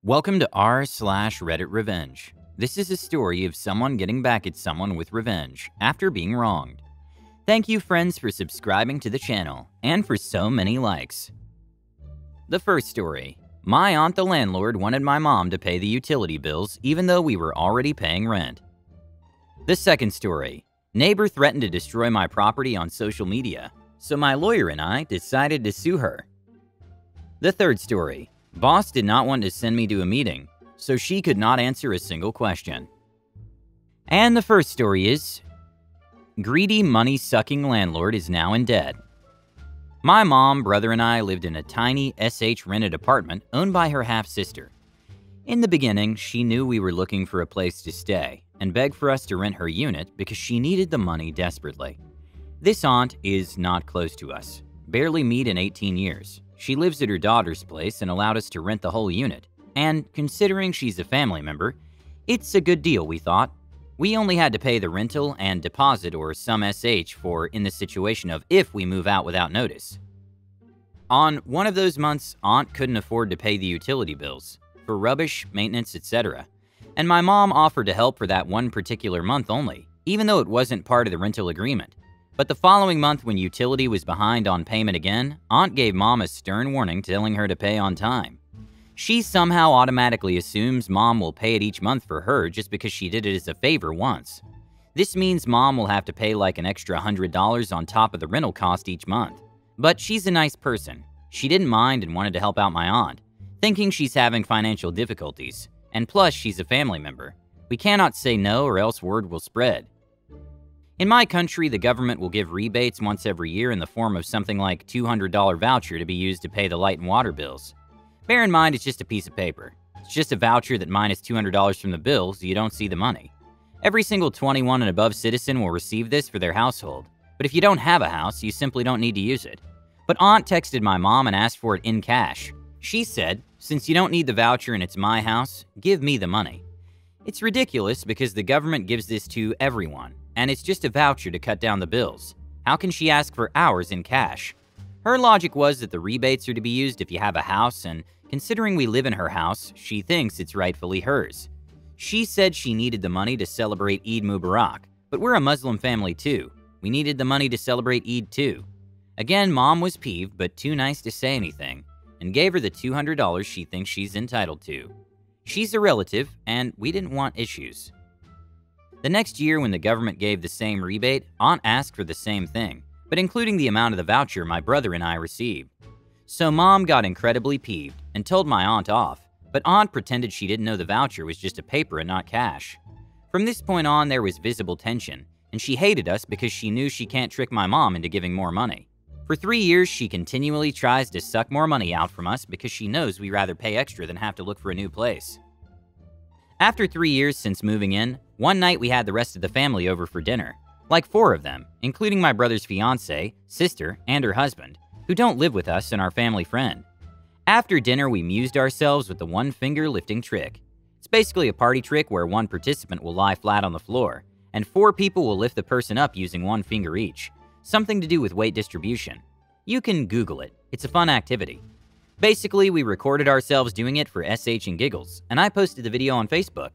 Welcome to r/Reddit Revenge. This is a story of someone getting back at someone with revenge after being wronged. Thank you, friends, for subscribing to the channel and for so many likes. The first story. My aunt the landlord wanted my mom to pay the utility bills even though we were already paying rent. The second story. Neighbor threatened to destroy my property on social media, so my lawyer and I decided to sue her. The third story. Boss did not want to send me to a meeting, so she could not answer a single question. And the first story is, greedy, money-sucking landlord is now in debt. My mom, brother, and I lived in a tiny SH rented apartment owned by her half-sister. In the beginning, she knew we were looking for a place to stay and begged for us to rent her unit because she needed the money desperately. This aunt is not close to us, barely meet in 18 years. She lives at her daughter's place and allowed us to rent the whole unit. And considering she's a family member, it's a good deal, we thought. We only had to pay the rental and deposit or some SH for in the situation of if we move out without notice. On one of those months, Aunt couldn't afford to pay the utility bills for rubbish, maintenance, etc. And my mom offered to help for that one particular month only, even though it wasn't part of the rental agreement. But the following month, when utility was behind on payment again, Aunt gave Mom a stern warning telling her to pay on time. She somehow automatically assumes Mom will pay it each month for her just because she did it as a favor once. This means Mom will have to pay like an extra $100 on top of the rental cost each month. But she's a nice person. She didn't mind and wanted to help out my aunt, thinking she's having financial difficulties. And plus, she's a family member. We cannot say no or else word will spread. In my country, the government will give rebates once every year in the form of something like $200 voucher to be used to pay the light and water bills. Bear in mind, it's just a piece of paper. It's just a voucher that minus $200 from the bill, so you don't see the money. Every single 21 and above citizen will receive this for their household. But if you don't have a house, you simply don't need to use it. But Aunt texted my mom and asked for it in cash. She said, since you don't need the voucher and it's my house, give me the money. It's ridiculous because the government gives this to everyone. And it's just a voucher to cut down the bills. How can she ask for ours in cash? Her logic was that the rebates are to be used if you have a house, and considering we live in her house, she thinks it's rightfully hers. She said she needed the money to celebrate Eid Mubarak, but we're a Muslim family too. We needed the money to celebrate Eid too. Again, Mom was peeved, but too nice to say anything, and gave her the $200 she thinks she's entitled to. She's a relative, and we didn't want issues. The next year, when the government gave the same rebate, Aunt asked for the same thing, but including the amount of the voucher my brother and I received. So Mom got incredibly peeved and told my aunt off, but Aunt pretended she didn't know the voucher was just a paper and not cash. From this point on, there was visible tension, and she hated us because she knew she can't trick my mom into giving more money. For 3 years, she continually tries to suck more money out from us because she knows we rather pay extra than have to look for a new place. After 3 years since moving in, one night we had the rest of the family over for dinner. Like 4 of them, including my brother's fiancée, sister, and her husband, who don't live with us and our family friend. After dinner, we amused ourselves with the one-finger lifting trick. It's basically a party trick where one participant will lie flat on the floor, and 4 people will lift the person up using one finger each. Something to do with weight distribution. You can Google it. It's a fun activity. Basically, we recorded ourselves doing it for SH and giggles, and I posted the video on Facebook.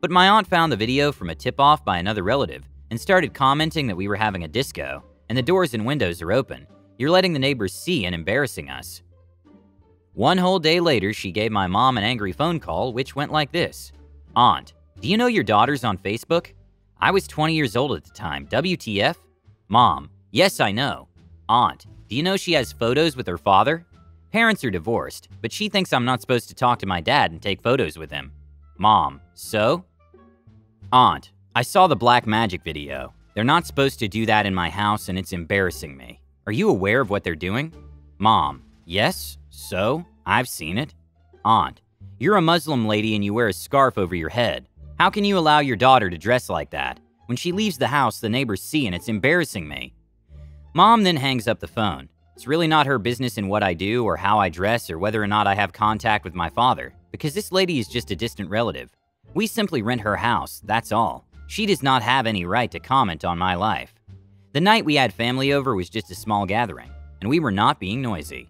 But my aunt found the video from a tip-off by another relative and started commenting that we were having a disco, and the doors and windows are open. You're letting the neighbors see and embarrassing us. One whole day later, she gave my mom an angry phone call, which went like this. Aunt, do you know your daughter's on Facebook? I was 20 years old at the time. WTF? Mom, yes, I know. Aunt, do you know she has photos with her father? Parents are divorced, but she thinks I'm not supposed to talk to my dad and take photos with him. Mom, so? Aunt, I saw the black magic video. They're not supposed to do that in my house and it's embarrassing me. Are you aware of what they're doing? Mom, yes, so? I've seen it. Aunt, you're a Muslim lady and you wear a scarf over your head. How can you allow your daughter to dress like that? When she leaves the house, the neighbors see and it's embarrassing me. Mom then hangs up the phone. It's really not her business in what I do or how I dress or whether or not I have contact with my father, because this lady is just a distant relative. We simply rent her house, that's all. She does not have any right to comment on my life. The night we had family over was just a small gathering, and we were not being noisy.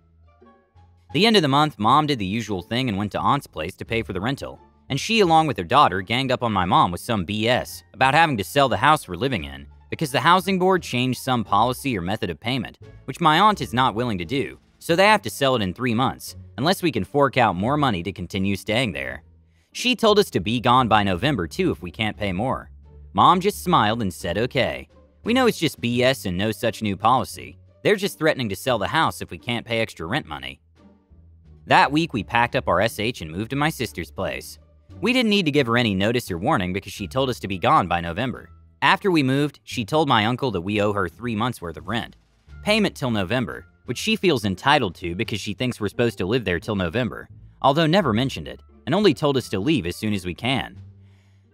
The end of the month, Mom did the usual thing and went to Aunt's place to pay for the rental, and she, along with her daughter, ganged up on my mom with some BS about having to sell the house we're living in because the housing board changed some policy or method of payment, which my aunt is not willing to do, so they have to sell it in 3 months, unless we can fork out more money to continue staying there. She told us to be gone by November too if we can't pay more. Mom just smiled and said okay. We know it's just BS and no such new policy. They're just threatening to sell the house if we can't pay extra rent money. That week, we packed up our SH and moved to my sister's place. We didn't need to give her any notice or warning because she told us to be gone by November. After we moved, she told my uncle that we owe her 3 months worth of rent. Payment till November, which she feels entitled to because she thinks we're supposed to live there till November, although never mentioned it, and only told us to leave as soon as we can.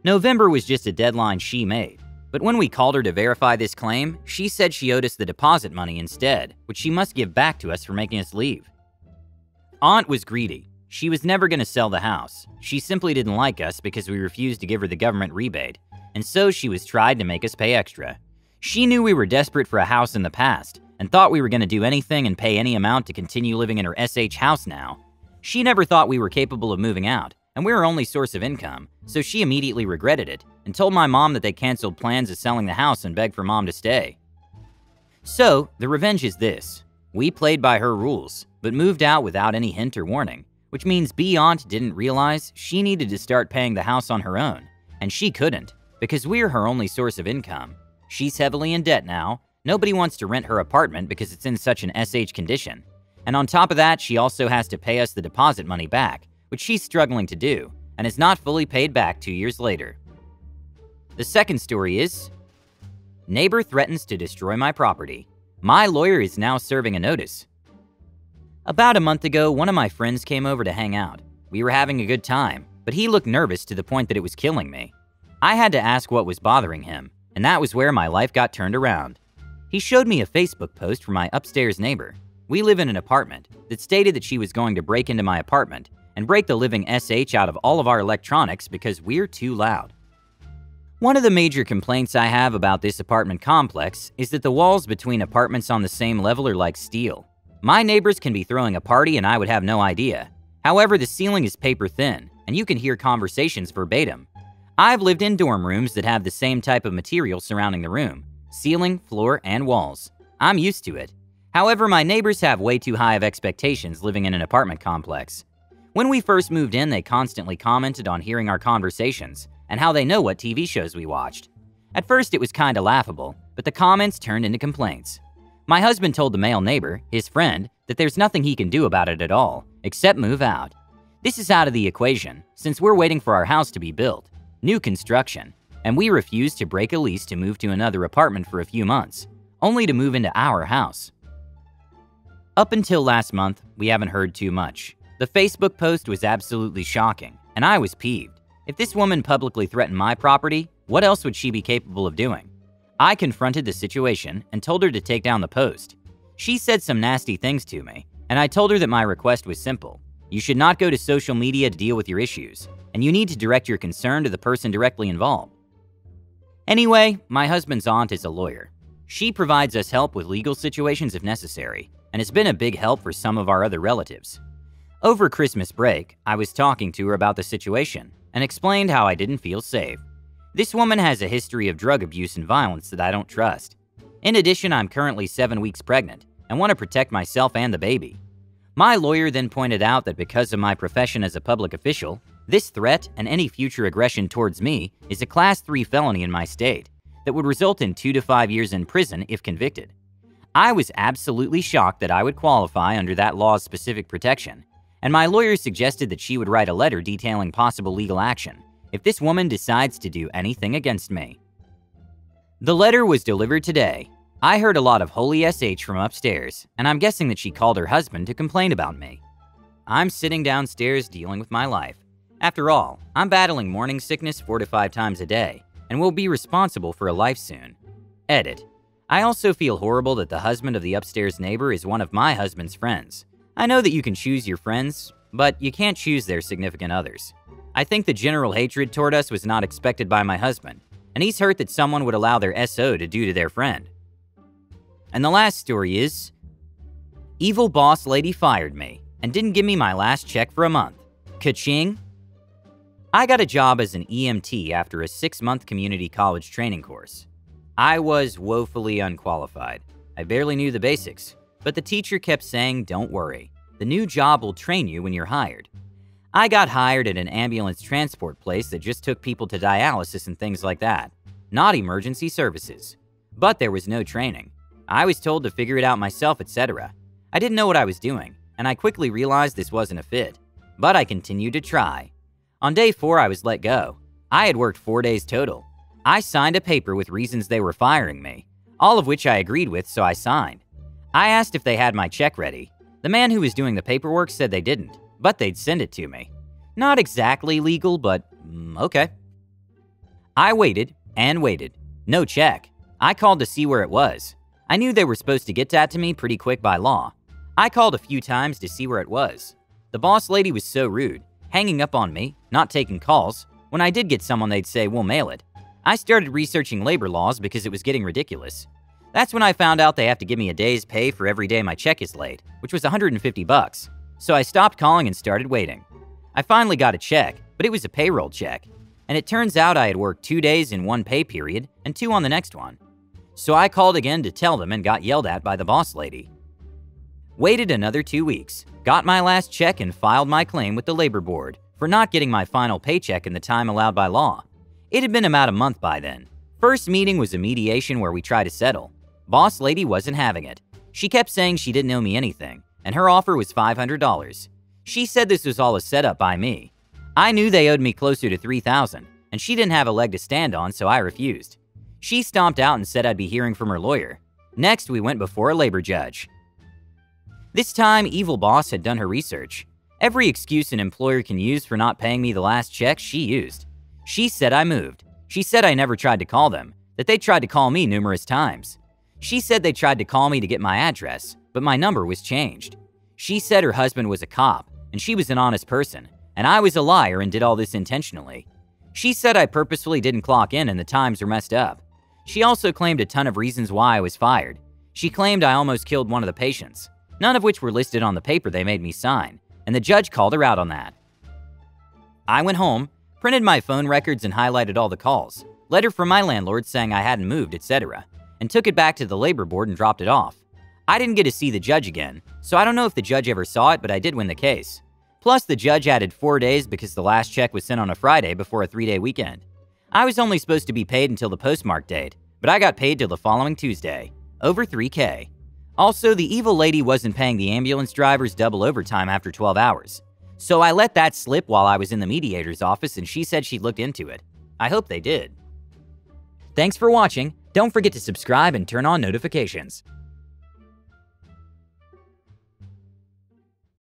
November was just a deadline she made, but when we called her to verify this claim, she said she owed us the deposit money instead, which she must give back to us for making us leave. Aunt was greedy. She was never going to sell the house. She simply didn't like us because we refused to give her the government rebate, and so she was tried to make us pay extra. She knew we were desperate for a house in the past and thought we were going to do anything and pay any amount to continue living in her SH house now. She never thought we were capable of moving out, and we were our only source of income, so she immediately regretted it and told my mom that they canceled plans of selling the house and begged for Mom to stay. So, the revenge is this. We played by her rules, but moved out without any hint or warning, which means Aunt didn't realize she needed to start paying the house on her own, and she couldn't, because we're her only source of income. She's heavily in debt now. Nobody wants to rent her apartment because it's in such an SH condition. And on top of that, she also has to pay us the deposit money back, which she's struggling to do, and is not fully paid back 2 years later. The second story is, neighbor threatens to destroy my property. My lawyer is now serving a notice. About a month ago, one of my friends came over to hang out. We were having a good time, but he looked nervous to the point that it was killing me. I had to ask what was bothering him, and that was where my life got turned around. He showed me a Facebook post from my upstairs neighbor. We live in an apartment that stated that she was going to break into my apartment and break the living SH out of all of our electronics because we're too loud. One of the major complaints I have about this apartment complex is that the walls between apartments on the same level are like steel. My neighbors can be throwing a party and I would have no idea. However, the ceiling is paper thin, and you can hear conversations verbatim. I've lived in dorm rooms that have the same type of material surrounding the room, ceiling, floor, and walls. I'm used to it. However, my neighbors have way too high of expectations living in an apartment complex. When we first moved in, they constantly commented on hearing our conversations and how they know what TV shows we watched. At first, it was kinda laughable, but the comments turned into complaints. My husband told the male neighbor, his friend, that there's nothing he can do about it at all, except move out. This is out of the equation, since we're waiting for our house to be built, new construction, and we refuse to break a lease to move to another apartment for a few months, only to move into our house. Up until last month, we haven't heard too much. The Facebook post was absolutely shocking, and I was peeved. If this woman publicly threatened my property, what else would she be capable of doing? I confronted the situation and told her to take down the post. She said some nasty things to me, and I told her that my request was simple. You should not go to social media to deal with your issues, and you need to direct your concern to the person directly involved. Anyway, my husband's aunt is a lawyer. She provides us help with legal situations if necessary, and has been a big help for some of our other relatives. Over Christmas break, I was talking to her about the situation and explained how I didn't feel safe. This woman has a history of drug abuse and violence that I don't trust. In addition, I'm currently 7 weeks pregnant and want to protect myself and the baby. My lawyer then pointed out that because of my profession as a public official, this threat and any future aggression towards me is a Class 3 felony in my state that would result in 2 to 5 years in prison if convicted. I was absolutely shocked that I would qualify under that law's specific protection, and my lawyer suggested that she would write a letter detailing possible legal action if this woman decides to do anything against me. The letter was delivered today. I heard a lot of holy SH from upstairs, and I'm guessing that she called her husband to complain about me. I'm sitting downstairs dealing with my life. After all, I'm battling morning sickness 4 to 5 times a day, and will be responsible for a life soon. Edit. I also feel horrible that the husband of the upstairs neighbor is one of my husband's friends. I know that you can choose your friends, but you can't choose their significant others. I think the general hatred toward us was not expected by my husband, and he's hurt that someone would allow their SO to do to their friend. And the last story is, evil boss lady fired me. and didn't give me my last check for a month. Ka-ching! I got a job as an EMT after a 6-month community college training course. I was woefully unqualified. I barely knew the basics, but the teacher kept saying, "Don't worry, the new job will train you when you're hired." I got hired at an ambulance transport place that just took people to dialysis and things like that, not emergency services. But there was no training. I was told to figure it out myself, etc. I didn't know what I was doing, and I quickly realized this wasn't a fit. But I continued to try. On day 4, I was let go. I had worked 4 days total. I signed a paper with reasons they were firing me, all of which I agreed with, so I signed. I asked if they had my check ready. The man who was doing the paperwork said they didn't, but they'd send it to me. Not exactly legal, but okay. I waited and waited. No check. I called to see where it was. I knew they were supposed to get that to me pretty quick by law. I called a few times to see where it was. The boss lady was so rude, hanging up on me, not taking calls. When I did get someone, they'd say, "We'll mail it." I started researching labor laws because it was getting ridiculous. That's when I found out they have to give me a day's pay for every day my check is late, which was $150. So I stopped calling and started waiting. I finally got a check, but it was a payroll check. And it turns out I had worked 2 days in one pay period and 2 on the next one. So I called again to tell them and got yelled at by the boss lady. Waited another 2 weeks, got my last check and filed my claim with the labor board for not getting my final paycheck in the time allowed by law. It had been about a month by then. First meeting was a mediation where we tried to settle. Boss lady wasn't having it. She kept saying she didn't owe me anything, and her offer was $500. She said this was all a setup by me. I knew they owed me closer to $3,000, and she didn't have a leg to stand on, so I refused. She stomped out and said I'd be hearing from her lawyer. Next, we went before a labor judge. This time, evil boss had done her research. Every excuse an employer can use for not paying me the last check, she used. She said I moved. She said I never tried to call them, that they tried to call me numerous times. She said they tried to call me to get my address, but my number was changed. She said her husband was a cop, and she was an honest person, and I was a liar and did all this intentionally. She said I purposefully didn't clock in and the times were messed up. She also claimed a ton of reasons why I was fired. She claimed I almost killed one of the patients, none of which were listed on the paper they made me sign, and the judge called her out on that. I went home, printed my phone records and highlighted all the calls, letter from my landlord saying I hadn't moved, etc., and took it back to the labor board and dropped it off. I didn't get to see the judge again, so I don't know if the judge ever saw it, but I did win the case. Plus, the judge added 4 days because the last check was sent on a Friday before a 3-day weekend. I was only supposed to be paid until the postmark date, but I got paid till the following Tuesday. Over $3K. Also, the evil lady wasn't paying the ambulance drivers double overtime after 12 hours. So I let that slip while I was in the mediator's office and she said she'd looked into it. I hope they did. Thanks for watching. Don't forget to subscribe and turn on notifications.